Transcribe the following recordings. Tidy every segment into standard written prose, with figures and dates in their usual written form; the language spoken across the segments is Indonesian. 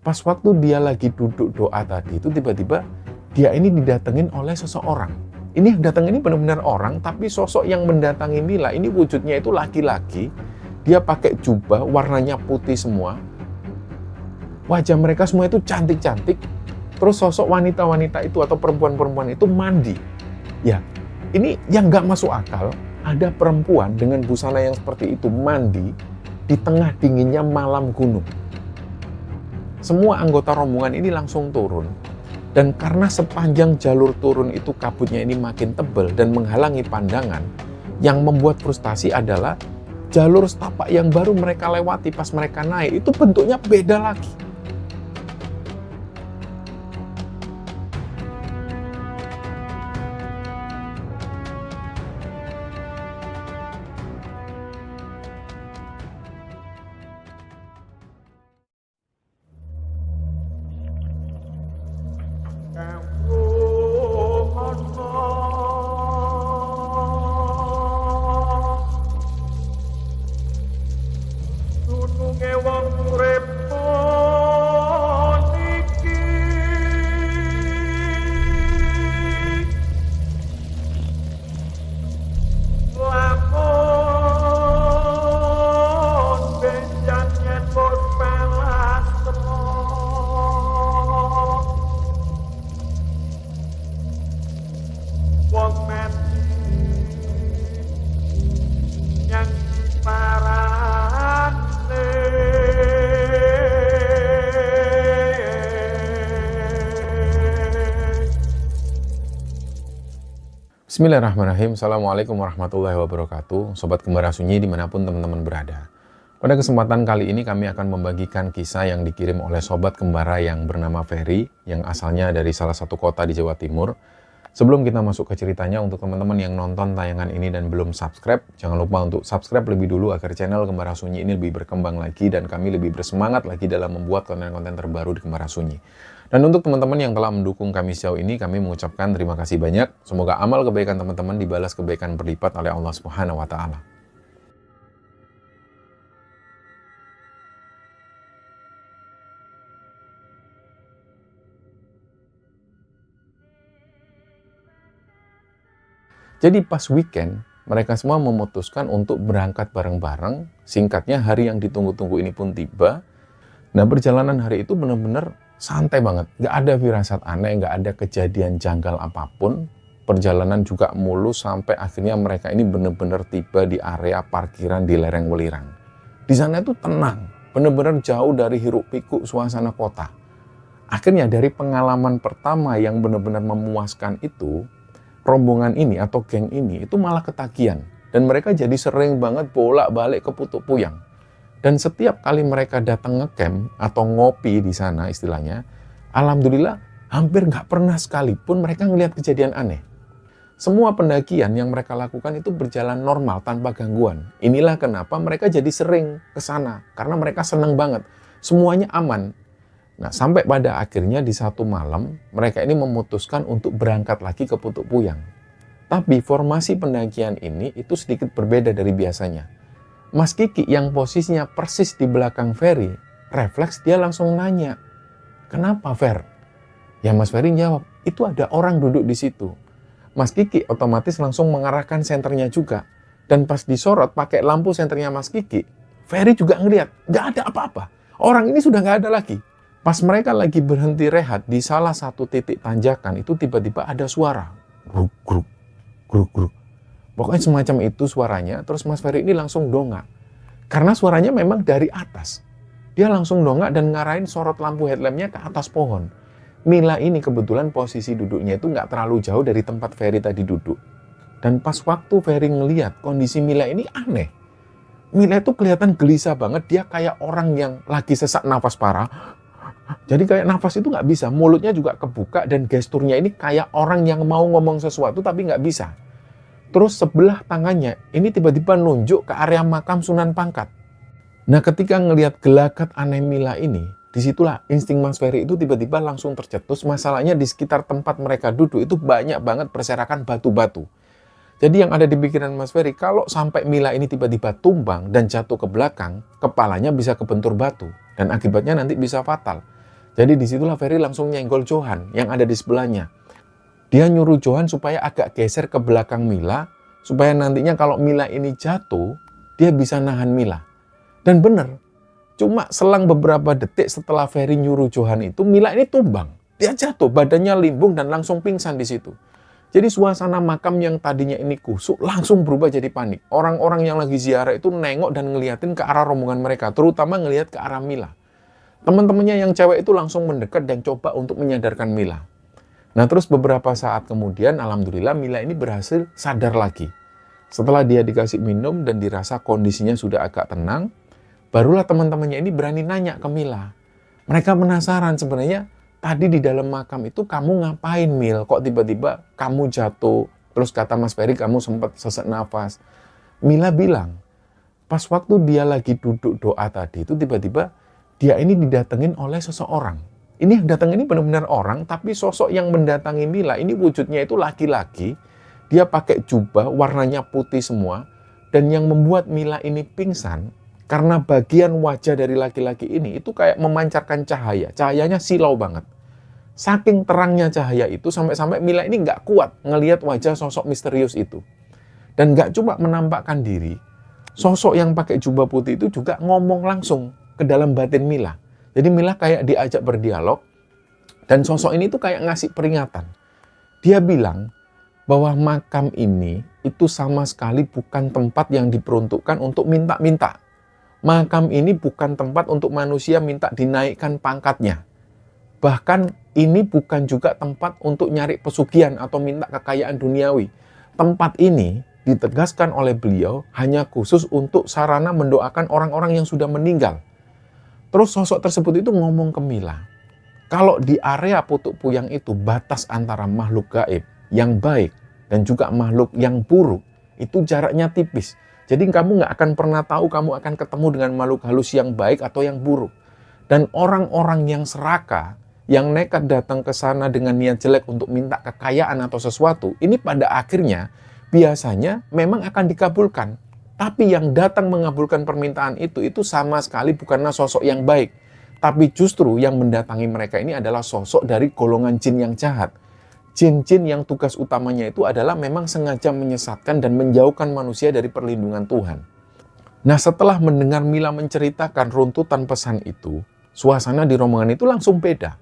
Pas waktu dia lagi duduk doa tadi itu tiba-tiba dia ini didatengin oleh seseorang. Ini yang datang ini benar-benar orang, tapi sosok yang mendatangi Mila ini wujudnya itu laki-laki. Dia pakai jubah warnanya putih semua. Wajah mereka semua itu cantik-cantik. Terus sosok wanita-wanita itu atau perempuan-perempuan itu mandi. Ya, ini yang nggak masuk akal, ada perempuan dengan busana yang seperti itu mandi di tengah dinginnya malam gunung. Semua anggota rombongan ini langsung turun. Dan karena sepanjang jalur turun itu kabutnya ini makin tebal dan menghalangi pandangan, yang membuat frustasi adalah jalur setapak yang baru mereka lewati pas mereka naik itu bentuknya beda lagi. Bismillahirrahmanirrahim. Assalamualaikum warahmatullahi wabarakatuh. Sobat Kembara Sunyi dimanapun teman-teman berada. Pada kesempatan kali ini kami akan membagikan kisah yang dikirim oleh Sobat Kembara yang bernama Ferry, yang asalnya dari salah satu kota di Jawa Timur. Sebelum kita masuk ke ceritanya, untuk teman-teman yang nonton tayangan ini dan belum subscribe, jangan lupa untuk subscribe lebih dulu agar channel Kembara Sunyi ini lebih berkembang lagi dan kami lebih bersemangat lagi dalam membuat konten-konten terbaru di Kembara Sunyi. Dan untuk teman-teman yang telah mendukung kami sejauh ini, kami mengucapkan terima kasih banyak. Semoga amal kebaikan teman-teman dibalas kebaikan berlipat oleh Allah Subhanahu wa Ta'ala. Jadi pas weekend, mereka semua memutuskan untuk berangkat bareng-bareng. Singkatnya, hari yang ditunggu-tunggu ini pun tiba. Nah, perjalanan hari itu benar-benar santai banget. Nggak ada firasat aneh, nggak ada kejadian janggal apapun. Perjalanan juga mulus sampai akhirnya mereka ini benar-benar tiba di area parkiran di lereng Welirang. Di sana itu tenang, benar-benar jauh dari hiruk-pikuk suasana kota. Akhirnya dari pengalaman pertama yang benar-benar memuaskan itu, rombongan ini atau geng ini itu malah ketagihan. Dan mereka jadi sering banget bolak-balik ke Putuk Puyang. Dan setiap kali mereka datang ngecamp atau ngopi di sana istilahnya, alhamdulillah hampir nggak pernah sekalipun mereka ngelihat kejadian aneh. Semua pendakian yang mereka lakukan itu berjalan normal tanpa gangguan. Inilah kenapa mereka jadi sering ke sana, karena mereka senang banget. Semuanya aman. Nah, sampai pada akhirnya di satu malam, mereka ini memutuskan untuk berangkat lagi ke Putuk Puyang. Tapi formasi pendakian ini itu sedikit berbeda dari biasanya. Mas Kiki yang posisinya persis di belakang Ferry, refleks dia langsung nanya, "Kenapa, Fer?" Ya Mas Ferry jawab, "Itu ada orang duduk di situ." Mas Kiki otomatis langsung mengarahkan senternya juga. Dan pas disorot pakai lampu senternya Mas Kiki, Ferry juga ngeliat, nggak ada apa-apa. Orang ini sudah nggak ada lagi. Pas mereka lagi berhenti rehat di salah satu titik tanjakan, itu tiba-tiba ada suara. Gruk, gruk, gruk, gruk. Pokoknya semacam itu suaranya, terus Mas Ferry ini langsung dongak. Karena suaranya memang dari atas. Dia langsung dongak dan ngarahin sorot lampu headlampnya ke atas pohon. Mila ini kebetulan posisi duduknya itu nggak terlalu jauh dari tempat Ferry tadi duduk. Dan pas waktu Ferry ngeliat kondisi Mila ini aneh. Mila itu kelihatan gelisah banget, dia kayak orang yang lagi sesak nafas parah. Jadi kayak nafas itu nggak bisa, mulutnya juga kebuka dan gesturnya ini kayak orang yang mau ngomong sesuatu tapi nggak bisa. Terus sebelah tangannya ini tiba-tiba nunjuk ke area makam Sunan Pangkat. Nah, ketika ngelihat gelagat aneh Mila ini, disitulah insting Mas Ferry itu tiba-tiba langsung tercetus. Masalahnya di sekitar tempat mereka duduk itu banyak banget berserakan batu-batu. Jadi yang ada di pikiran Mas Ferry, kalau sampai Mila ini tiba-tiba tumbang dan jatuh ke belakang, kepalanya bisa kebentur batu. Dan akibatnya nanti bisa fatal. Jadi disitulah Ferry langsung nyenggol Johan yang ada di sebelahnya. Dia nyuruh Johan supaya agak geser ke belakang Mila, supaya nantinya kalau Mila ini jatuh, dia bisa nahan Mila. Dan benar, cuma selang beberapa detik setelah Ferry nyuruh Johan itu, Mila ini tumbang. Dia jatuh, badannya limbung dan langsung pingsan di situ. Jadi suasana makam yang tadinya ini kusuk langsung berubah jadi panik. Orang-orang yang lagi ziarah itu nengok dan ngeliatin ke arah rombongan mereka, terutama ngeliat ke arah Mila. Teman-temannya yang cewek itu langsung mendekat dan coba untuk menyadarkan Mila. Nah terus beberapa saat kemudian, alhamdulillah Mila ini berhasil sadar lagi. Setelah dia dikasih minum dan dirasa kondisinya sudah agak tenang, barulah teman-temannya ini berani nanya ke Mila. Mereka penasaran sebenarnya, tadi di dalam makam itu kamu ngapain Mil? Kok tiba-tiba kamu jatuh? Terus kata Mas Ferry kamu sempat sesak nafas. Mila bilang, pas waktu dia lagi duduk doa tadi itu tiba-tiba dia ini didatengin oleh seseorang. Ini yang datang ini benar-benar orang, tapi sosok yang mendatangi Mila ini wujudnya itu laki-laki. Dia pakai jubah warnanya putih semua. Dan yang membuat Mila ini pingsan, karena bagian wajah dari laki-laki ini itu kayak memancarkan cahaya. Cahayanya silau banget. Saking terangnya cahaya itu sampai-sampai Mila ini nggak kuat ngelihat wajah sosok misterius itu. Dan nggak cuma menampakkan diri, sosok yang pakai jubah putih itu juga ngomong langsung ke dalam batin Mila. Jadi Mila kayak diajak berdialog dan sosok ini tuh kayak ngasih peringatan. Dia bilang bahwa makam ini itu sama sekali bukan tempat yang diperuntukkan untuk minta-minta. Makam ini bukan tempat untuk manusia minta dinaikkan pangkatnya. Bahkan ini bukan juga tempat untuk nyari pesugihan atau minta kekayaan duniawi. Tempat ini ditegaskan oleh beliau hanya khusus untuk sarana mendoakan orang-orang yang sudah meninggal. Terus sosok tersebut itu ngomong ke Mila, kalau di area Putuk Puyang itu batas antara makhluk gaib yang baik dan juga makhluk yang buruk itu jaraknya tipis. Jadi kamu nggak akan pernah tahu kamu akan ketemu dengan makhluk halus yang baik atau yang buruk. Dan orang-orang yang serakah, yang nekat datang ke sana dengan niat jelek untuk minta kekayaan atau sesuatu, ini pada akhirnya biasanya memang akan dikabulkan. Tapi yang datang mengabulkan permintaan itu sama sekali bukanlah sosok yang baik. Tapi justru yang mendatangi mereka ini adalah sosok dari golongan jin yang jahat. Jin-jin yang tugas utamanya itu adalah memang sengaja menyesatkan dan menjauhkan manusia dari perlindungan Tuhan. Nah setelah mendengar Mila menceritakan runtutan pesan itu, suasana di rombongan itu langsung beda.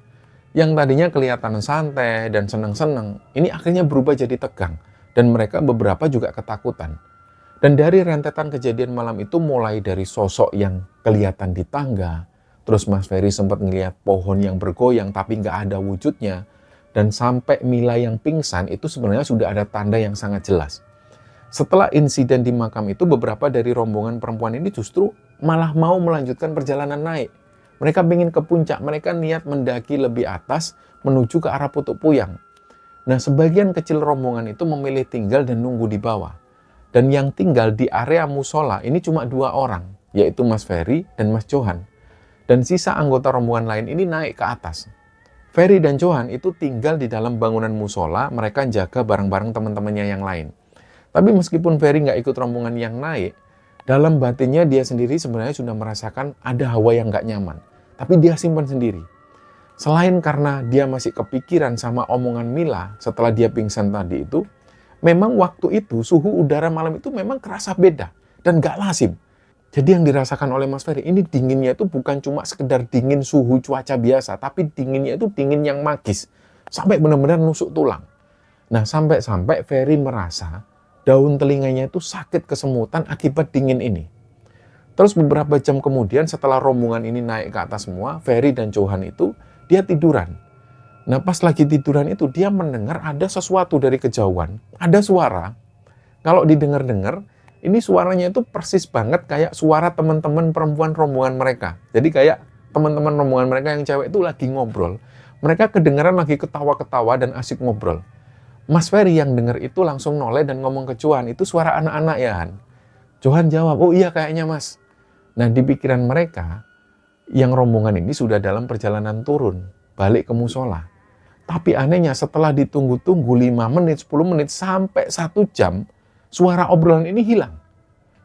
Yang tadinya kelihatan santai dan senang-senang, ini akhirnya berubah jadi tegang. Dan mereka beberapa juga ketakutan. Dan dari rentetan kejadian malam itu mulai dari sosok yang kelihatan di tangga, terus Mas Ferry sempat ngelihat pohon yang bergoyang tapi nggak ada wujudnya, dan sampai Mila yang pingsan itu sebenarnya sudah ada tanda yang sangat jelas. Setelah insiden di makam itu, beberapa dari rombongan perempuan ini justru malah mau melanjutkan perjalanan naik. Mereka ingin ke puncak, mereka niat mendaki lebih atas menuju ke arah Putuk Puyang. Nah, sebagian kecil rombongan itu memilih tinggal dan nunggu di bawah. Dan yang tinggal di area musola ini cuma 2 orang, yaitu Mas Ferry dan Mas Johan. Dan sisa anggota rombongan lain ini naik ke atas. Ferry dan Johan itu tinggal di dalam bangunan musola, mereka jaga bareng-bareng teman-temannya yang lain. Tapi meskipun Ferry nggak ikut rombongan yang naik, dalam batinnya dia sendiri sebenarnya sudah merasakan ada hawa yang nggak nyaman. Tapi dia simpan sendiri. Selain karena dia masih kepikiran sama omongan Mila setelah dia pingsan tadi itu, memang waktu itu suhu udara malam itu memang kerasa beda dan gak lazim. Jadi yang dirasakan oleh Mas Ferry, ini dinginnya itu bukan cuma sekedar dingin suhu cuaca biasa, tapi dinginnya itu dingin yang magis. Sampai benar-benar nusuk tulang. Nah sampai-sampai Ferry merasa daun telinganya itu sakit kesemutan akibat dingin ini. Terus beberapa jam kemudian setelah rombongan ini naik ke atas semua, Ferry dan Johan itu dia tiduran. Nah pas lagi tiduran itu dia mendengar ada sesuatu dari kejauhan. Ada suara. Kalau didengar-dengar, ini suaranya itu persis banget kayak suara teman-teman perempuan rombongan mereka. Jadi kayak teman-teman rombongan mereka yang cewek itu lagi ngobrol. Mereka kedengaran lagi ketawa-ketawa dan asik ngobrol. Mas Ferry yang dengar itu langsung noleh dan ngomong ke Johan, itu suara anak-anak ya Han? Johan jawab, oh iya kayaknya mas. Nah di pikiran mereka, yang rombongan ini sudah dalam perjalanan turun, balik ke musola. Tapi anehnya setelah ditunggu-tunggu 5 menit, 10 menit, sampai 1 jam, suara obrolan ini hilang.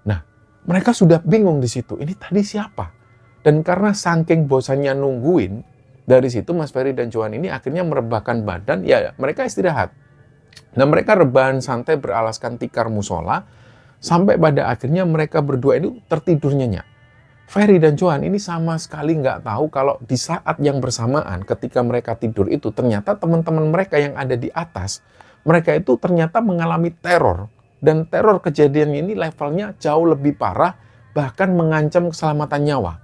Nah, mereka sudah bingung di situ, ini tadi siapa? Dan karena saking bosannya nungguin, Dari situ Mas Ferry dan Johan ini akhirnya merebahkan badan, ya mereka istirahat. Nah mereka rebahan santai beralaskan tikar musola, sampai pada akhirnya mereka berdua itu tertidur nyenyak. Ferry dan Johan ini sama sekali nggak tahu kalau di saat yang bersamaan ketika mereka tidur itu ternyata teman-teman mereka yang ada di atas, mereka itu ternyata mengalami teror. Dan teror kejadian ini levelnya jauh lebih parah, bahkan mengancam keselamatan nyawa.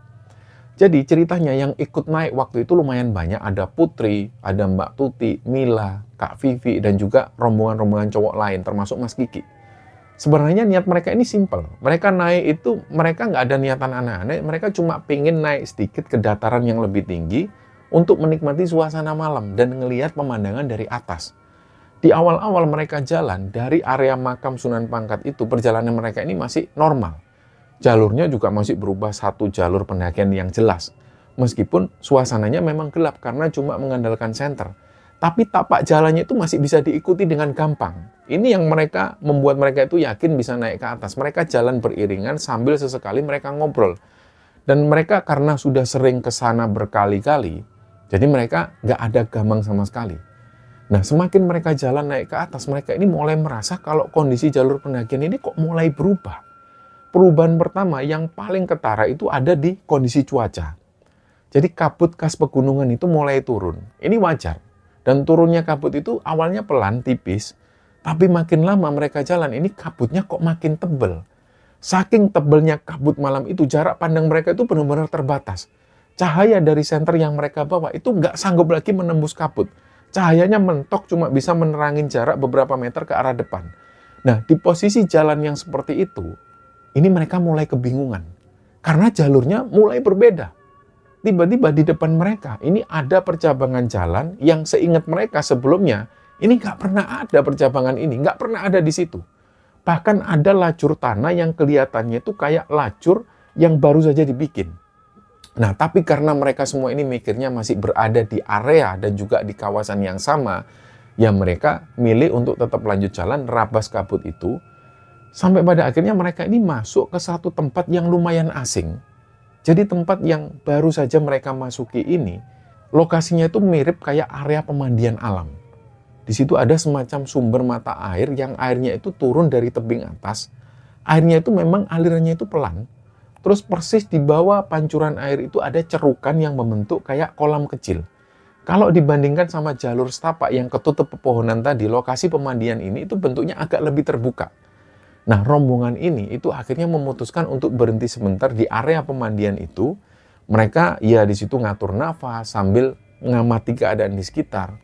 Jadi ceritanya yang ikut naik waktu itu lumayan banyak, ada Putri, ada Mbak Tuti, Mila, Kak Vivi, dan juga rombongan-rombongan cowok lain termasuk Mas Kiki. Sebenarnya niat mereka ini simpel. Mereka naik itu, mereka nggak ada niatan aneh-aneh, mereka cuma pengen naik sedikit ke dataran yang lebih tinggi untuk menikmati suasana malam dan ngelihat pemandangan dari atas. Di awal-awal mereka jalan dari area makam Sunan Pangkat itu, perjalanan mereka ini masih normal. Jalurnya juga masih berubah satu jalur pendakian yang jelas. Meskipun suasananya memang gelap karena cuma mengandalkan senter. Tapi tapak jalannya itu masih bisa diikuti dengan gampang. Ini yang membuat mereka itu yakin bisa naik ke atas. Mereka jalan beriringan sambil sesekali mereka ngobrol. Dan mereka karena sudah sering ke sana berkali-kali, jadi mereka nggak ada gamang sama sekali. Nah, semakin mereka jalan naik ke atas, mereka ini mulai merasa kalau kondisi jalur pendakian ini kok mulai berubah. Perubahan pertama yang paling ketara itu ada di kondisi cuaca. Jadi kabut khas pegunungan itu mulai turun. Ini wajar. Dan turunnya kabut itu awalnya pelan, tipis. Tapi makin lama mereka jalan, ini kabutnya kok makin tebal. Saking tebalnya kabut malam itu, jarak pandang mereka itu benar-benar terbatas. Cahaya dari senter yang mereka bawa itu nggak sanggup lagi menembus kabut. Cahayanya mentok cuma bisa menerangin jarak beberapa meter ke arah depan. Nah, di posisi jalan yang seperti itu, ini mereka mulai kebingungan. Karena jalurnya mulai berbeda. Tiba-tiba di depan mereka, ini ada percabangan jalan yang seingat mereka sebelumnya, ini nggak pernah ada percabangan ini, nggak pernah ada di situ. Bahkan ada lajur tanah yang kelihatannya itu kayak lajur yang baru saja dibikin. Nah, tapi karena mereka semua ini mikirnya masih berada di area dan juga di kawasan yang sama, ya mereka milih untuk tetap lanjut jalan, rabas kabut itu, sampai pada akhirnya mereka ini masuk ke satu tempat yang lumayan asing. Jadi tempat yang baru saja mereka masuki ini, lokasinya itu mirip kayak area pemandian alam. Di situ ada semacam sumber mata air yang airnya itu turun dari tebing atas. Airnya itu memang alirannya itu pelan. Terus persis di bawah pancuran air itu ada cerukan yang membentuk kayak kolam kecil. Kalau dibandingkan sama jalur setapak yang ketutup pepohonan tadi, lokasi pemandian ini itu bentuknya agak lebih terbuka. Nah, rombongan ini itu akhirnya memutuskan untuk berhenti sebentar di area pemandian itu. Mereka ya di situ ngatur nafas sambil mengamati keadaan di sekitar.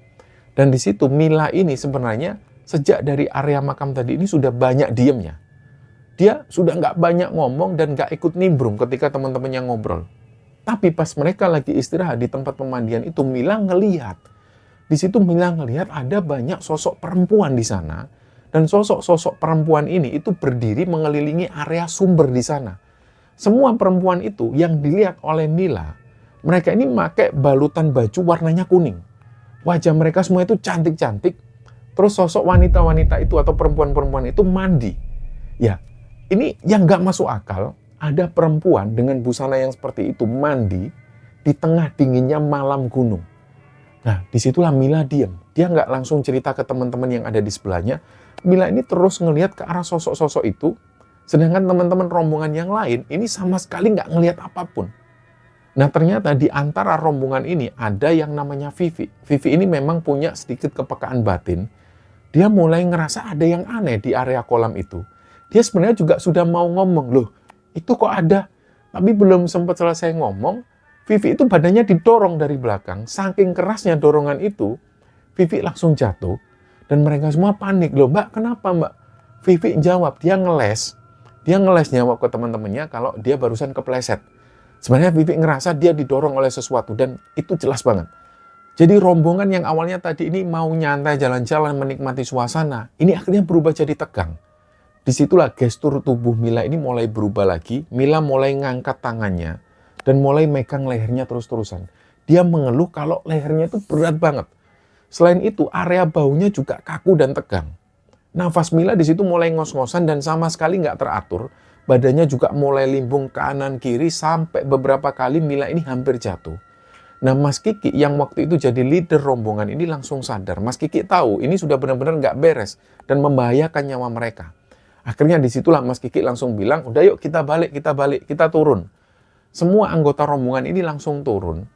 Dan di situ Mila ini sebenarnya sejak dari area makam tadi ini sudah banyak diemnya. Dia sudah nggak banyak ngomong dan nggak ikut nimbrung ketika teman-temannya ngobrol. Tapi pas mereka lagi istirahat di tempat pemandian itu, Mila ngelihat. Di situ Mila ngelihat ada banyak sosok perempuan di sana. Dan sosok-sosok perempuan ini itu berdiri mengelilingi area sumber di sana. Semua perempuan itu yang dilihat oleh Mila, mereka ini pakai balutan baju warnanya kuning. Wajah mereka semua itu cantik-cantik. Terus sosok wanita-wanita itu atau perempuan-perempuan itu mandi. Ya, ini yang nggak masuk akal, ada perempuan dengan busana yang seperti itu mandi di tengah dinginnya malam gunung. Nah, disitulah Mila diam. Dia nggak langsung cerita ke teman-teman yang ada di sebelahnya. Mila ini terus ngelihat ke arah sosok-sosok itu, sedangkan teman-teman rombongan yang lain ini sama sekali nggak ngelihat apapun. Nah, ternyata di antara rombongan ini ada yang namanya Vivi. Vivi ini memang punya sedikit kepekaan batin. Dia mulai ngerasa ada yang aneh di area kolam itu. Dia sebenarnya juga sudah mau ngomong, loh itu kok ada. Tapi belum sempat selesai ngomong, Vivi itu badannya didorong dari belakang. Saking kerasnya dorongan itu, Vivi langsung jatuh. Dan mereka semua panik, loh mbak kenapa mbak? Vivi jawab, dia ngeles jawab ke teman-temannya kalau dia barusan kepleset. Sebenarnya Vivi ngerasa dia didorong oleh sesuatu dan itu jelas banget. Jadi rombongan yang awalnya tadi ini mau nyantai jalan-jalan menikmati suasana, ini akhirnya berubah jadi tegang. Disitulah gestur tubuh Mila ini mulai berubah lagi. Mila mulai ngangkat tangannya dan mulai megang lehernya terus-terusan. Dia mengeluh kalau lehernya itu berat banget. Selain itu, area baunya juga kaku dan tegang. Nafas Mila di situ mulai ngos-ngosan dan sama sekali nggak teratur. Badannya juga mulai limbung kanan kiri sampai beberapa kali Mila ini hampir jatuh. Nah, Mas Kiki yang waktu itu jadi leader rombongan ini langsung sadar. Mas Kiki tahu ini sudah benar-benar nggak beres dan membahayakan nyawa mereka. Akhirnya disitulah Mas Kiki langsung bilang, udah yuk kita balik, kita turun. Semua anggota rombongan ini langsung turun.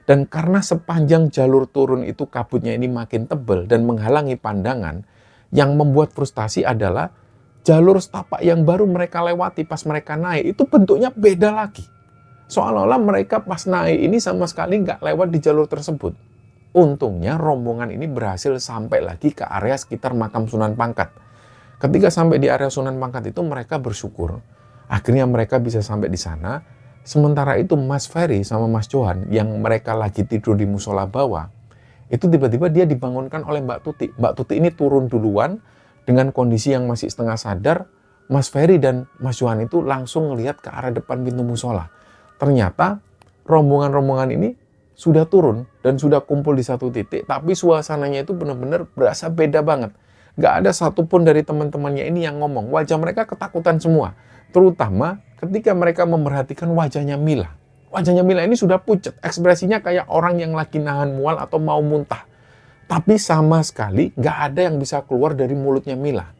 Dan karena sepanjang jalur turun itu kabutnya ini makin tebal dan menghalangi pandangan, yang membuat frustasi adalah jalur setapak yang baru mereka lewati pas mereka naik itu bentuknya beda lagi. Seolah-olah mereka pas naik ini sama sekali nggak lewat di jalur tersebut. Untungnya rombongan ini berhasil sampai lagi ke area sekitar makam Sunan Pangkat. Ketika sampai di area Sunan Pangkat itu mereka bersyukur. Akhirnya mereka bisa sampai di sana. Sementara itu Mas Ferry sama Mas Johan yang mereka lagi tidur di musola bawah, itu tiba-tiba dia dibangunkan oleh Mbak Tuti. Mbak Tuti ini turun duluan dengan kondisi yang masih setengah sadar. Mas Ferry dan Mas Johan itu langsung ngelihat ke arah depan pintu musola. Ternyata rombongan-rombongan ini sudah turun dan sudah kumpul di satu titik, tapi suasananya itu benar-benar berasa beda banget. Nggak ada satupun dari teman-temannya ini yang ngomong. Wajah mereka ketakutan semua. Terutama ketika mereka memperhatikan wajahnya Mila. Wajahnya Mila ini sudah pucat, ekspresinya kayak orang yang lagi nahan mual atau mau muntah. Tapi sama sekali nggak ada yang bisa keluar dari mulutnya Mila.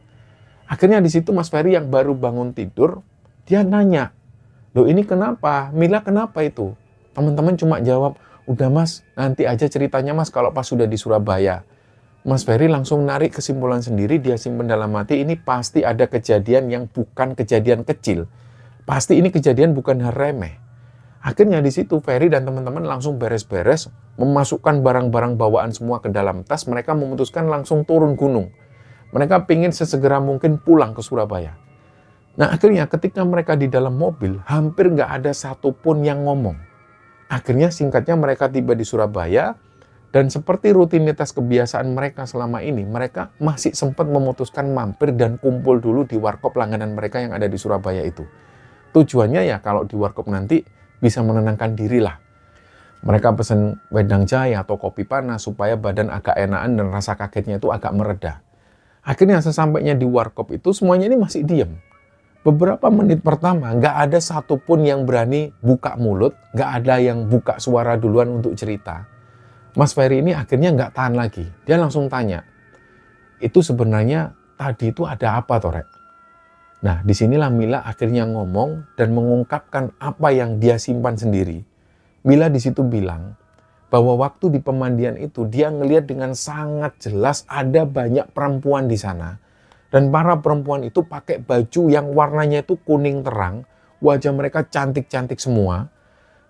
Akhirnya di situ Mas Ferry yang baru bangun tidur, dia nanya, "Loh ini kenapa? Mila kenapa itu?" Teman-teman cuma jawab, "Udah Mas, nanti aja ceritanya Mas kalau pas sudah di Surabaya." Mas Ferry langsung narik kesimpulan sendiri, dia simpen dalam hati, ini pasti ada kejadian yang bukan kejadian kecil. Pasti ini kejadian bukan hal remeh. Akhirnya di situ Ferry dan teman-teman langsung beres-beres, memasukkan barang-barang bawaan semua ke dalam tas, mereka memutuskan langsung turun gunung. Mereka ingin sesegera mungkin pulang ke Surabaya. Nah akhirnya ketika mereka di dalam mobil, hampir nggak ada satupun yang ngomong. Akhirnya singkatnya mereka tiba di Surabaya, dan seperti rutinitas kebiasaan mereka selama ini, mereka masih sempat memutuskan mampir dan kumpul dulu di warkop langganan mereka yang ada di Surabaya itu. Tujuannya ya kalau di warkop nanti bisa menenangkan diri lah. Mereka pesen wedang jahe atau kopi panas supaya badan agak enakan dan rasa kagetnya itu agak mereda. Akhirnya sesampainya di warkop itu semuanya ini masih diam. Beberapa menit pertama nggak ada satupun yang berani buka mulut, nggak ada yang buka suara duluan untuk cerita. Mas Ferry ini akhirnya nggak tahan lagi. Dia langsung tanya, itu sebenarnya tadi itu ada apa Torek? Nah disinilah Mila akhirnya ngomong dan mengungkapkan apa yang dia simpan sendiri. Mila di situ bilang bahwa waktu di pemandian itu dia ngelihat dengan sangat jelas ada banyak perempuan di sana. Dan para perempuan itu pakai baju yang warnanya itu kuning terang, wajah mereka cantik-cantik semua.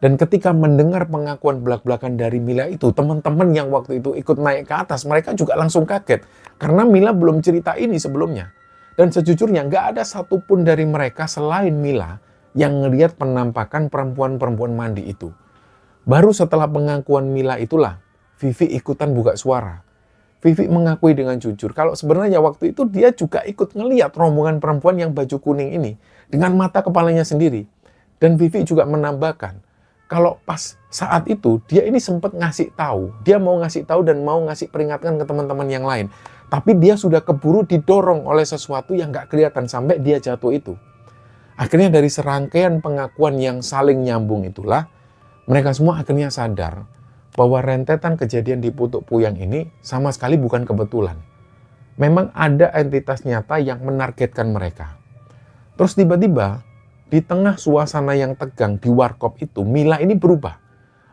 Dan ketika mendengar pengakuan belak-belakan dari Mila itu, teman-teman yang waktu itu ikut naik ke atas, mereka juga langsung kaget. Karena Mila belum cerita ini sebelumnya. Dan sejujurnya nggak ada satupun dari mereka selain Mila yang ngelihat penampakan perempuan-perempuan mandi itu. Baru setelah pengakuan Mila itulah, Vivi ikutan buka suara. Vivi mengakui dengan jujur kalau sebenarnya waktu itu dia juga ikut ngelihat rombongan perempuan yang baju kuning ini dengan mata kepalanya sendiri. Dan Vivi juga menambahkan, kalau pas saat itu dia ini sempat ngasih tahu, dia mau ngasih tahu dan mau ngasih peringatan ke teman-teman yang lain. Tapi dia sudah keburu didorong oleh sesuatu yang nggak kelihatan sampai dia jatuh itu. Akhirnya dari serangkaian pengakuan yang saling nyambung itulah, mereka semua akhirnya sadar bahwa rentetan kejadian di Putuk Puyang ini sama sekali bukan kebetulan. Memang ada entitas nyata yang menargetkan mereka. Terus tiba-tiba, di tengah suasana yang tegang di warkop itu, Mila ini berubah.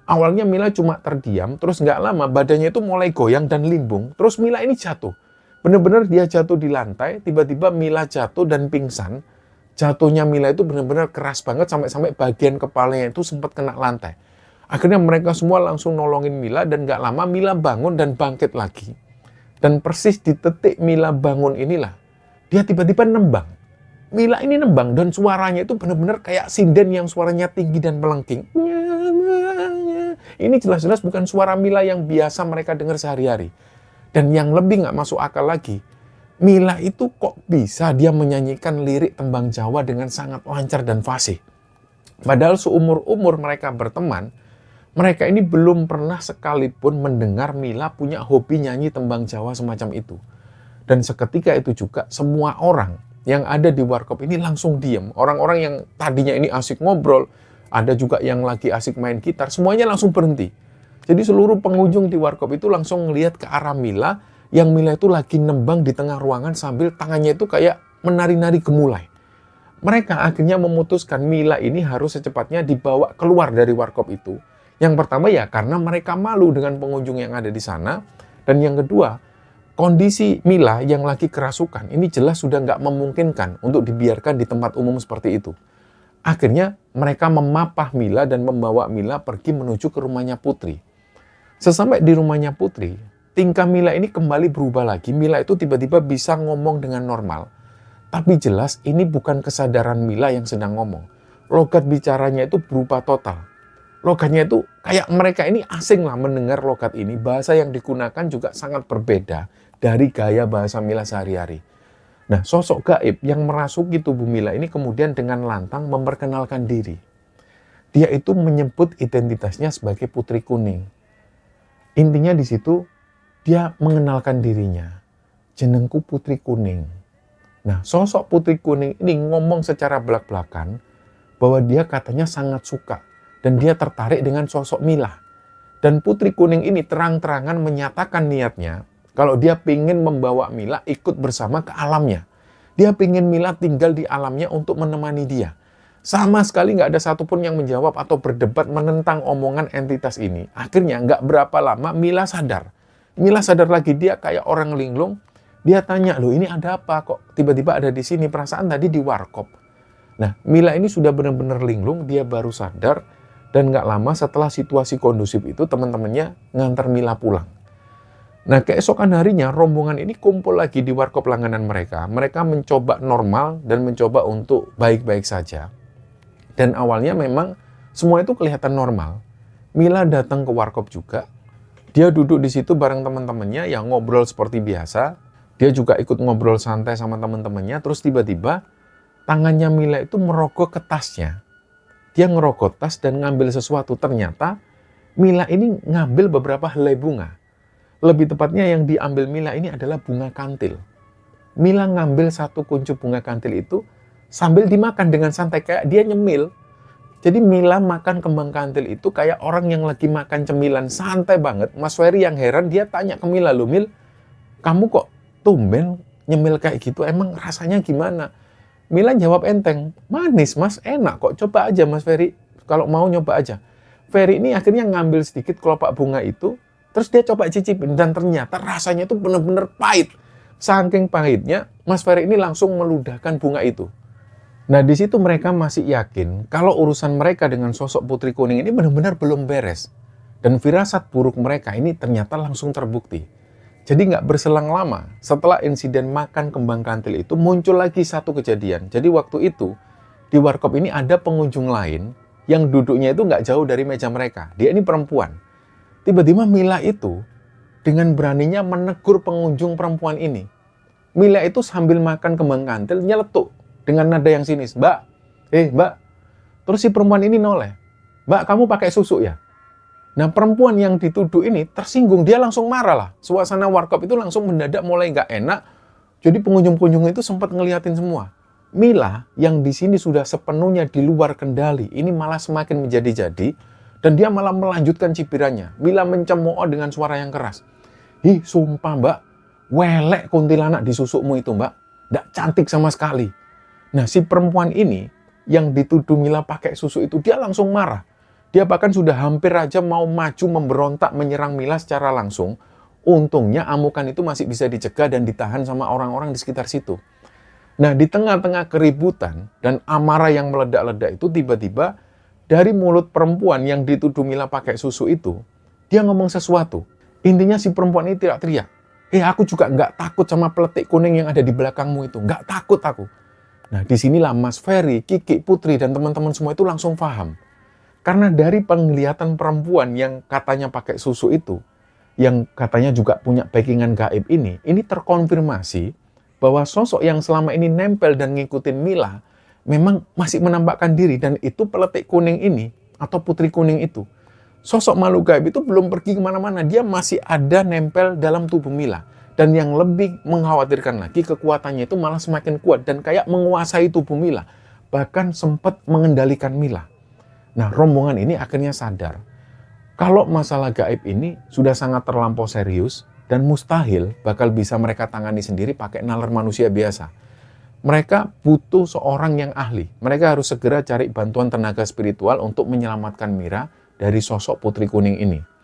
Awalnya Mila cuma terdiam, terus nggak lama badannya itu mulai goyang dan limbung. Terus Mila ini jatuh. Benar-benar dia jatuh di lantai, tiba-tiba Mila jatuh dan pingsan. Jatuhnya Mila itu benar-benar keras banget sampai bagian kepalanya itu sempat kena lantai. Akhirnya mereka semua langsung nolongin Mila dan nggak lama Mila bangun dan bangkit lagi. Dan persis di detik Mila bangun inilah, dia tiba-tiba nembang. Mila ini nembang dan suaranya itu benar-benar kayak sinden yang suaranya tinggi dan melengking. Ini jelas-jelas bukan suara Mila yang biasa mereka dengar sehari-hari. Dan yang lebih nggak masuk akal lagi, Mila itu kok bisa dia menyanyikan lirik tembang Jawa dengan sangat lancar dan fasih. Padahal seumur-umur mereka berteman, mereka ini belum pernah sekalipun mendengar Mila punya hobi nyanyi tembang Jawa semacam itu. Dan seketika itu juga semua orang yang ada di warkop ini langsung diam. Orang-orang yang tadinya ini asik ngobrol, ada juga yang lagi asik main gitar, semuanya langsung berhenti. Jadi seluruh pengunjung di warkop itu langsung ngelihat ke arah Mila, yang Mila itu lagi nembang di tengah ruangan sambil tangannya itu kayak menari-nari gemulai. Mereka akhirnya memutuskan Mila ini harus secepatnya dibawa keluar dari warkop itu. Yang pertama ya karena mereka malu dengan pengunjung yang ada di sana. Dan yang kedua, kondisi Mila yang lagi kerasukan ini jelas sudah nggak memungkinkan untuk dibiarkan di tempat umum seperti itu. Akhirnya mereka memapah Mila dan membawa Mila pergi menuju ke rumahnya Putri. Sesampai di rumahnya Putri, tingkah Mila ini kembali berubah lagi. Mila itu tiba-tiba bisa ngomong dengan normal. Tapi jelas ini bukan kesadaran Mila yang sedang ngomong. Logat bicaranya itu berubah total. Logatnya itu kayak mereka ini asing lah mendengar logat ini. Bahasa yang digunakan juga sangat berbeda dari gaya bahasa Mila sehari-hari. Nah, sosok gaib yang merasuki tubuh Mila ini kemudian dengan lantang memperkenalkan diri. Dia itu menyebut identitasnya sebagai Putri Kuning. Intinya di situ dia mengenalkan dirinya. Jenengku Putri Kuning. Nah, sosok Putri Kuning ini ngomong secara belak-belakan bahwa dia katanya sangat suka dan dia tertarik dengan sosok Mila. Dan Putri Kuning ini terang-terangan menyatakan niatnya kalau dia ingin membawa Mila ikut bersama ke alamnya. Dia ingin Mila tinggal di alamnya untuk menemani dia. Sama sekali nggak ada satupun yang menjawab atau berdebat menentang omongan entitas ini. Akhirnya nggak berapa lama Mila sadar. Mila sadar lagi, dia kayak orang linglung. Dia tanya, loh ini ada apa kok tiba-tiba ada di sini, perasaan tadi di warkop. Nah, Mila ini sudah benar-benar linglung, dia baru sadar, dan nggak lama setelah situasi kondusif itu teman-temannya ngantar Mila pulang. Nah, keesokan harinya rombongan ini kumpul lagi di warkop langganan mereka. Mereka mencoba normal dan mencoba untuk baik-baik saja. Dan awalnya memang semua itu kelihatan normal. Mila datang ke warkop juga. Dia duduk di situ bareng teman-temannya yang ngobrol seperti biasa. Dia juga ikut ngobrol santai sama teman-temannya, terus tiba-tiba tangannya Mila itu merogoh ke tasnya. Dia ngerogoh tas dan ngambil sesuatu. Ternyata Mila ini ngambil beberapa helai bunga. Lebih tepatnya yang diambil Mila ini adalah bunga kantil. Mila ngambil satu kuncup bunga kantil itu sambil dimakan dengan santai, kayak dia nyemil. Jadi Mila makan kembang kantil itu kayak orang yang lagi makan cemilan, santai banget. Mas Ferry yang heran, dia tanya ke Mila, "Loh Mil, kamu kok tumben nyemil kayak gitu, emang rasanya gimana?" Mila jawab enteng, "Manis mas, enak kok, coba aja Mas Ferry, kalau mau nyoba aja." Ferry ini akhirnya ngambil sedikit kelopak bunga itu, terus dia coba cicipin, dan ternyata rasanya itu benar-benar pahit. Saking pahitnya, Mas Ferry ini langsung meludahkan bunga itu. Nah, di situ mereka masih yakin kalau urusan mereka dengan sosok Putri Kuning ini benar-benar belum beres. Dan firasat buruk mereka ini ternyata langsung terbukti. Jadi nggak berselang lama, setelah insiden makan kembang kantil itu muncul lagi satu kejadian. Jadi waktu itu, di warkop ini ada pengunjung lain yang duduknya itu nggak jauh dari meja mereka. Dia ini perempuan. Tiba-tiba Mila itu dengan beraninya menegur pengunjung perempuan ini. Mila itu sambil makan kembang kantil nyeletuk dengan nada yang sinis, "Mbak, mbak." Terus si perempuan ini noleh, "Mbak, kamu pakai susu ya?" Nah, perempuan yang dituduh ini tersinggung, dia langsung marah lah. Suasana warkop itu langsung mendadak mulai nggak enak. Jadi pengunjung-pengunjung itu sempat ngeliatin semua. Mila yang di sini sudah sepenuhnya di luar kendali, ini malah semakin menjadi-jadi, dan dia malah melanjutkan cibirannya. Mila mencemooh dengan suara yang keras. "Ih, sumpah mbak, welek kuntilanak di susukmu itu mbak. Nggak cantik sama sekali." Nah, si perempuan ini yang dituduh Mila pakai susu itu, dia langsung marah. Dia bahkan sudah hampir aja mau maju memberontak menyerang Mila secara langsung. Untungnya amukan itu masih bisa dicegah dan ditahan sama orang-orang di sekitar situ. Nah, di tengah-tengah keributan dan amarah yang meledak-ledak itu, tiba-tiba dari mulut perempuan yang dituduh Mila pakai susu itu, dia ngomong sesuatu. Intinya si perempuan ini teriak-teriak, "Aku juga nggak takut sama peletik kuning yang ada di belakangmu itu. Nggak takut aku." Nah, disinilah Mas Ferry, Kiki, Putri, dan teman-teman semua itu langsung paham. Karena dari penglihatan perempuan yang katanya pakai susu itu, yang katanya juga punya backingan gaib ini terkonfirmasi bahwa sosok yang selama ini nempel dan ngikutin Mila memang masih menampakkan diri, dan itu peletik kuning ini atau Putri Kuning itu. Sosok makhluk gaib itu belum pergi kemana-mana, dia masih ada nempel dalam tubuh Mila. Dan yang lebih mengkhawatirkan lagi, kekuatannya itu malah semakin kuat dan kayak menguasai tubuh Mila, bahkan sempat mengendalikan Mila. Nah, rombongan ini akhirnya sadar. Kalau masalah gaib ini sudah sangat terlampau serius dan mustahil bakal bisa mereka tangani sendiri pakai nalar manusia biasa. Mereka butuh seorang yang ahli. Mereka harus segera cari bantuan tenaga spiritual untuk menyelamatkan Mira dari sosok putri kuning ini.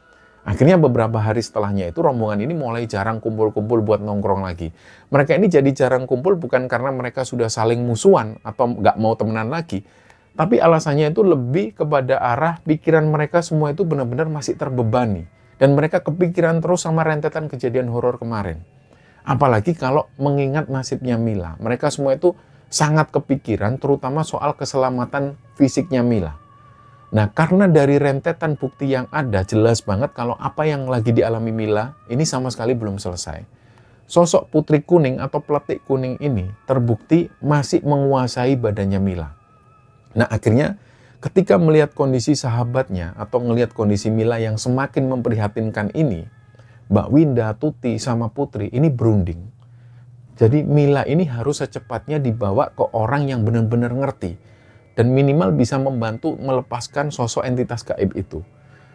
Akhirnya beberapa hari setelahnya itu rombongan ini mulai jarang kumpul-kumpul buat nongkrong lagi. Mereka ini jadi jarang kumpul bukan karena mereka sudah saling musuhan atau nggak mau temenan lagi. Tapi alasannya itu lebih kepada arah pikiran mereka semua itu benar-benar masih terbebani. Dan mereka kepikiran terus sama rentetan kejadian horor kemarin. Apalagi kalau mengingat nasibnya Mila. Mereka semua itu sangat kepikiran terutama soal keselamatan fisiknya Mila. Nah, karena dari rentetan bukti yang ada, jelas banget kalau apa yang lagi dialami Mila ini sama sekali belum selesai. Sosok putri kuning atau peletik kuning ini terbukti masih menguasai badannya Mila. Nah, akhirnya ketika melihat kondisi sahabatnya atau melihat kondisi Mila yang semakin memprihatinkan ini, Mbak Winda, Tuti, sama Putri ini berunding. Jadi Mila ini harus secepatnya dibawa ke orang yang benar-benar ngerti dan minimal bisa membantu melepaskan sosok entitas gaib itu.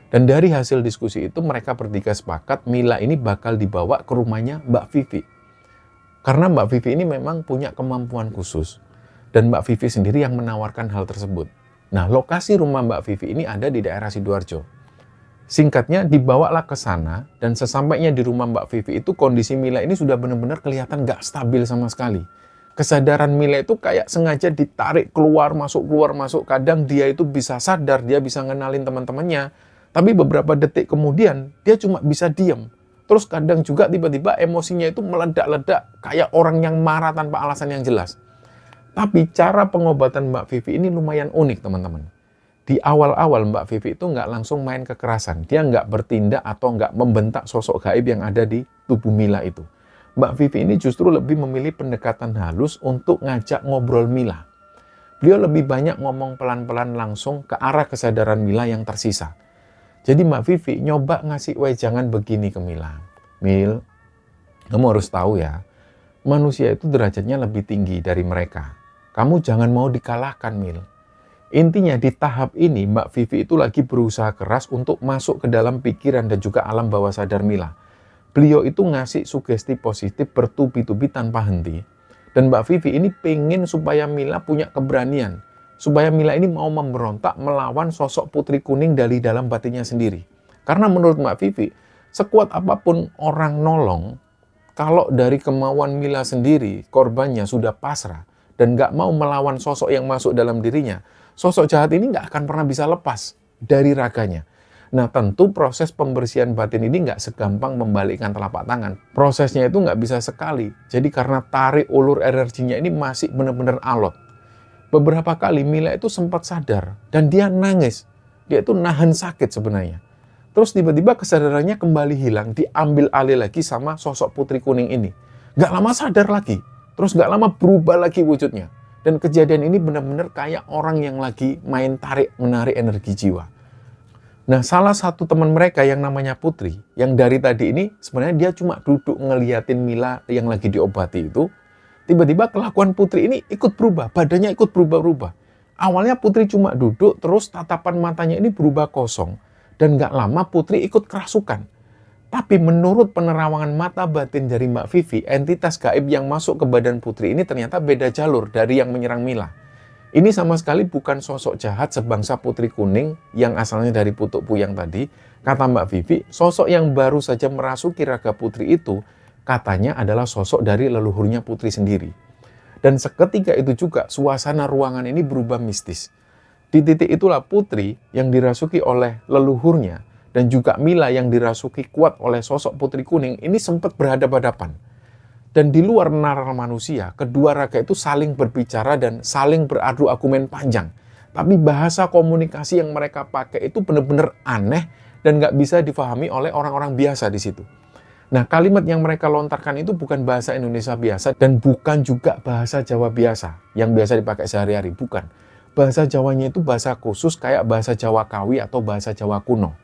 Dan dari hasil diskusi itu mereka bertiga sepakat Mila ini bakal dibawa ke rumahnya Mbak Vivi. Karena Mbak Vivi ini memang punya kemampuan khusus. Dan Mbak Vivi sendiri yang menawarkan hal tersebut. Nah, lokasi rumah Mbak Vivi ini ada di daerah Sidoarjo. Singkatnya, dibawalah ke sana dan sesampainya di rumah Mbak Vivi itu kondisi Mila ini sudah benar-benar kelihatan gak stabil sama sekali. Kesadaran Mila itu kayak sengaja ditarik keluar masuk. Kadang dia itu bisa sadar, dia bisa ngenalin teman-temannya. Tapi beberapa detik kemudian, dia cuma bisa diem. Terus kadang juga tiba-tiba emosinya itu meledak-ledak kayak orang yang marah tanpa alasan yang jelas. Tapi cara pengobatan Mbak Vivi ini lumayan unik, teman-teman. Di awal-awal Mbak Vivi itu nggak langsung main kekerasan. Dia nggak bertindak atau nggak membentak sosok gaib yang ada di tubuh Mila itu. Mbak Vivi ini justru lebih memilih pendekatan halus untuk ngajak ngobrol Mila. Beliau lebih banyak ngomong pelan-pelan langsung ke arah kesadaran Mila yang tersisa. Jadi Mbak Vivi nyoba ngasih wejangan begini ke Mila. Mil, kamu harus tahu ya, manusia itu derajatnya lebih tinggi dari mereka. Kamu jangan mau dikalahkan, Mil. Intinya di tahap ini Mbak Vivi itu lagi berusaha keras untuk masuk ke dalam pikiran dan juga alam bawah sadar Mila. Beliau itu ngasih sugesti positif bertubi-tubi tanpa henti. Dan Mbak Vivi ini pengen supaya Mila punya keberanian. Supaya Mila ini mau memberontak melawan sosok putri kuning dari dalam batinnya sendiri. Karena menurut Mbak Vivi, sekuat apapun orang nolong, kalau dari kemauan Mila sendiri, korbannya sudah pasrah dan gak mau melawan sosok yang masuk dalam dirinya, sosok jahat ini gak akan pernah bisa lepas dari raganya. Nah, tentu proses pembersihan batin ini nggak segampang membalikkan telapak tangan. Prosesnya itu nggak bisa sekali. Jadi karena tarik ulur energinya ini masih benar-benar alot. Beberapa kali Mila itu sempat sadar dan dia nangis. Dia itu nahan sakit sebenarnya. Terus tiba-tiba kesadarannya kembali hilang, diambil alih lagi sama sosok putri kuning ini. Nggak lama sadar lagi. Terus nggak lama berubah lagi wujudnya. Dan kejadian ini benar-benar kayak orang yang lagi main tarik-menarik energi jiwa. Nah, salah satu teman mereka yang namanya Putri, yang dari tadi ini sebenarnya dia cuma duduk ngeliatin Mila yang lagi diobati itu, tiba-tiba kelakuan Putri ini ikut berubah, badannya ikut berubah-ubah. Awalnya Putri cuma duduk, terus tatapan matanya ini berubah kosong, dan gak lama Putri ikut kerasukan. Tapi menurut penerawangan mata batin dari Mbak Vivi, entitas gaib yang masuk ke badan Putri ini ternyata beda jalur dari yang menyerang Mila. Ini sama sekali bukan sosok jahat sebangsa putri kuning yang asalnya dari Putuk Puyang tadi. Kata Mbak Vivi, sosok yang baru saja merasuki raga Putri itu katanya adalah sosok dari leluhurnya Putri sendiri. Dan seketika itu juga suasana ruangan ini berubah mistis. Di titik itulah Putri yang dirasuki oleh leluhurnya dan juga Mila yang dirasuki kuat oleh sosok putri kuning ini sempat berhadapan-hadapan. Dan di luar nalar manusia, kedua raga itu saling berbicara dan saling beradu argumen panjang. Tapi bahasa komunikasi yang mereka pakai itu benar-benar aneh dan nggak bisa difahami oleh orang-orang biasa di situ. Nah, kalimat yang mereka lontarkan itu bukan bahasa Indonesia biasa dan bukan juga bahasa Jawa biasa yang biasa dipakai sehari-hari, bukan. Bahasa Jawanya itu bahasa khusus kayak bahasa Jawa Kawi atau bahasa Jawa kuno.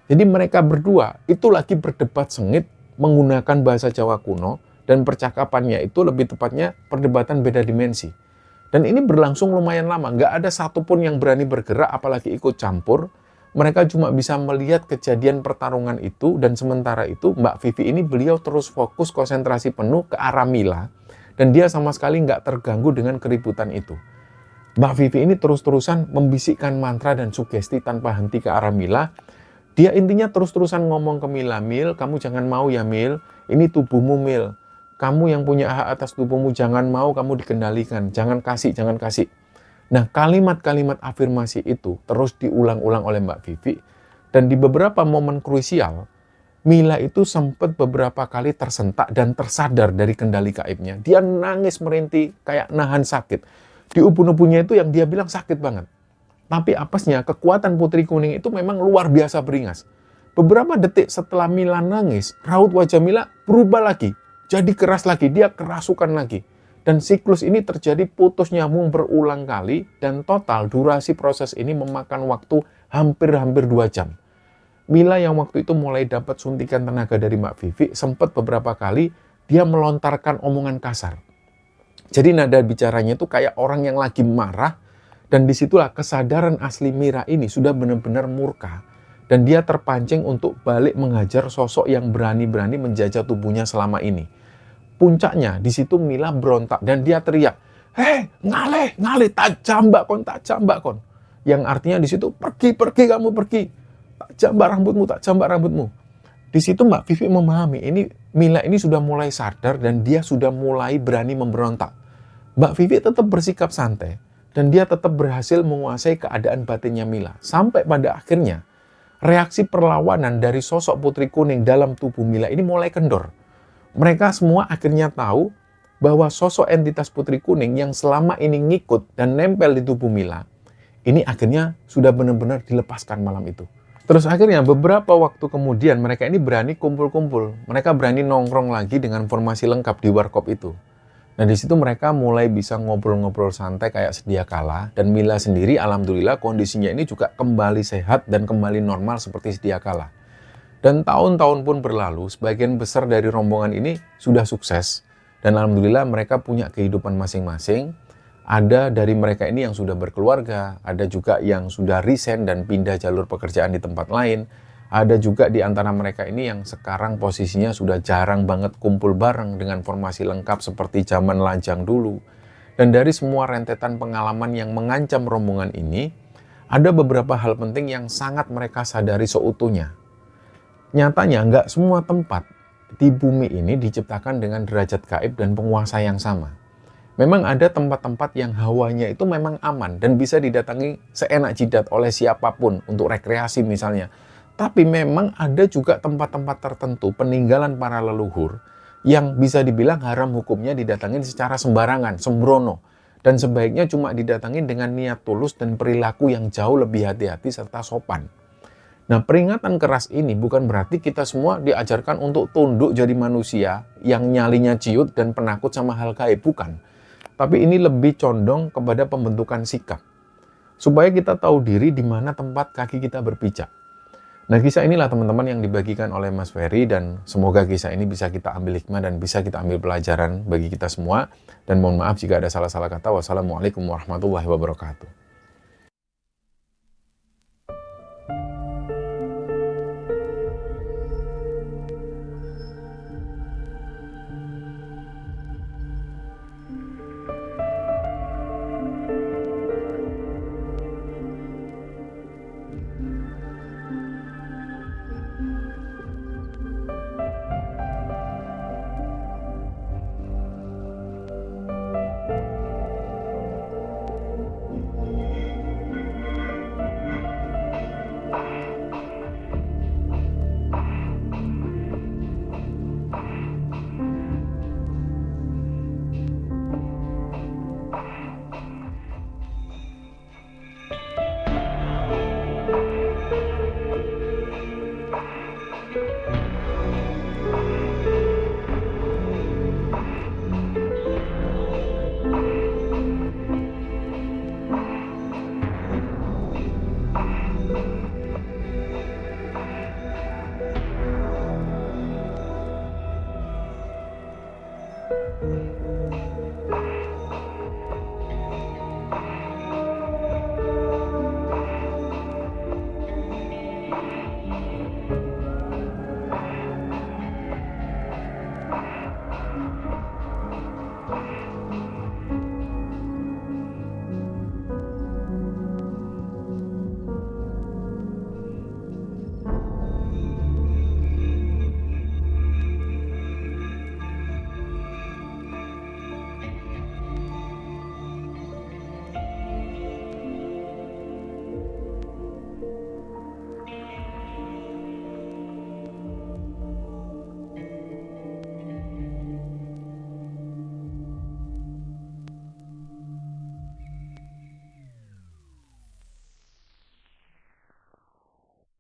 Jadi mereka berdua itu lagi berdebat sengit menggunakan bahasa Jawa kuno. Dan percakapannya itu lebih tepatnya perdebatan beda dimensi. Dan ini berlangsung lumayan lama. Nggak ada satupun yang berani bergerak apalagi ikut campur. Mereka cuma bisa melihat kejadian pertarungan itu, dan sementara itu Mbak Vivi ini beliau terus fokus konsentrasi penuh ke arah Mila, dan dia sama sekali nggak terganggu dengan keributan itu. Mbak Vivi ini terus-terusan membisikkan mantra dan sugesti tanpa henti ke arah Mila. Dia intinya terus-terusan ngomong ke Mila, "Mil, kamu jangan mau ya Mil, ini tubuhmu Mil. Kamu yang punya hak atas tubuhmu, jangan mau kamu dikendalikan, jangan kasih, jangan kasih." Nah, kalimat-kalimat afirmasi itu terus diulang-ulang oleh Mbak Vivi, dan di beberapa momen krusial, Mila itu sempat beberapa kali tersentak dan tersadar dari kendali gaibnya. Dia nangis merintih kayak nahan sakit. Di ubun-ubunnya itu yang dia bilang sakit banget. Tapi apesnya, kekuatan Putri Kuning itu memang luar biasa beringas. Beberapa detik setelah Mila nangis, raut wajah Mila berubah lagi. Jadi keras lagi, dia kerasukan lagi. Dan siklus ini terjadi putus nyambung berulang kali, dan total durasi proses ini memakan waktu hampir 2 jam. Mila yang waktu itu mulai dapat suntikan tenaga dari Mbak Vivi, sempat beberapa kali dia melontarkan omongan kasar. Jadi nada bicaranya itu kayak orang yang lagi marah, dan disitulah kesadaran asli Mira ini sudah benar-benar murka. Dan dia terpancing untuk balik menghajar sosok yang berani-berani menjajah tubuhnya selama ini. Puncaknya, di situ Mila berontak dan dia teriak, "Hei, ngaleh, tak jambak kon. Yang artinya di situ, pergi kamu pergi. Tak jambak rambutmu. Di situ Mbak Vivi memahami, ini Mila ini sudah mulai sadar dan dia sudah mulai berani memberontak. Mbak Vivi tetap bersikap santai dan dia tetap berhasil menguasai keadaan batinnya Mila. Sampai pada akhirnya, reaksi perlawanan dari sosok Putri Kuning dalam tubuh Mila ini mulai kendor. Mereka semua akhirnya tahu bahwa sosok entitas Putri Kuning yang selama ini ngikut dan nempel di tubuh Mila, ini akhirnya sudah benar-benar dilepaskan malam itu. Terus akhirnya beberapa waktu kemudian mereka ini berani kumpul-kumpul. Mereka berani nongkrong lagi dengan formasi lengkap di warkop itu. Nah, di situ mereka mulai bisa ngobrol-ngobrol santai kayak sedia kala, dan Mila sendiri alhamdulillah kondisinya ini juga kembali sehat dan kembali normal seperti sedia kala. Dan tahun-tahun pun berlalu, sebagian besar dari rombongan ini sudah sukses. Dan alhamdulillah mereka punya kehidupan masing-masing. Ada dari mereka ini yang sudah berkeluarga, ada juga yang sudah resign dan pindah jalur pekerjaan di tempat lain. Ada juga di antara mereka ini yang sekarang posisinya sudah jarang banget kumpul bareng dengan formasi lengkap seperti zaman lajang dulu. Dan dari semua rentetan pengalaman yang mengancam rombongan ini, ada beberapa hal penting yang sangat mereka sadari seutuhnya. Nyatanya nggak semua tempat di bumi ini diciptakan dengan derajat gaib dan penguasa yang sama. Memang ada tempat-tempat yang hawanya itu memang aman dan bisa didatangi seenak jidat oleh siapapun untuk rekreasi misalnya. Tapi memang ada juga tempat-tempat tertentu peninggalan para leluhur yang bisa dibilang haram hukumnya didatangin secara sembarangan, sembrono. Dan sebaiknya cuma didatangin dengan niat tulus dan perilaku yang jauh lebih hati-hati serta sopan. Nah, peringatan keras ini bukan berarti kita semua diajarkan untuk tunduk jadi manusia yang nyalinya ciut dan penakut sama hal gaib, bukan. Tapi ini lebih condong kepada pembentukan sikap. Supaya kita tahu diri di mana tempat kaki kita berpijak. Nah, kisah inilah teman-teman yang dibagikan oleh Mas Ferry, dan semoga kisah ini bisa kita ambil hikmah dan bisa kita ambil pelajaran bagi kita semua. Dan mohon maaf jika ada salah-salah kata. Wassalamualaikum warahmatullahi wabarakatuh.